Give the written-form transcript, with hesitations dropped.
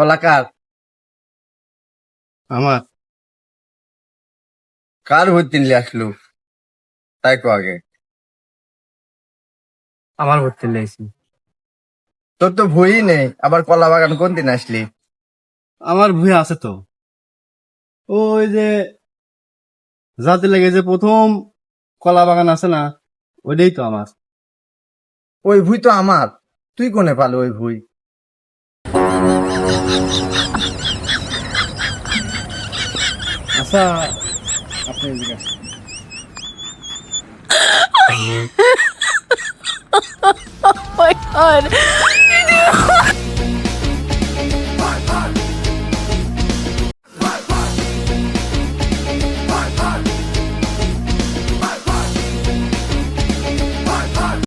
কলা কার? আমার কার ভর্তি নিয়ে আসলো তাই কো আগে। আমার ভর্তি লেগেছি। তোর তো ভুই নেই, আবার কলা বাগান কোন দিন আসলি? আমার ভুঁই আছে তো, ওই যে জাতি লেগে যে প্রথম কলা বাগান আছে না, ওইটাই তো আমার। ওই ভুই তো আমার, তুই কোনে পালো ওই ভুই? আচ্ছা, আপনি এদিকে আসেন। Oh my god.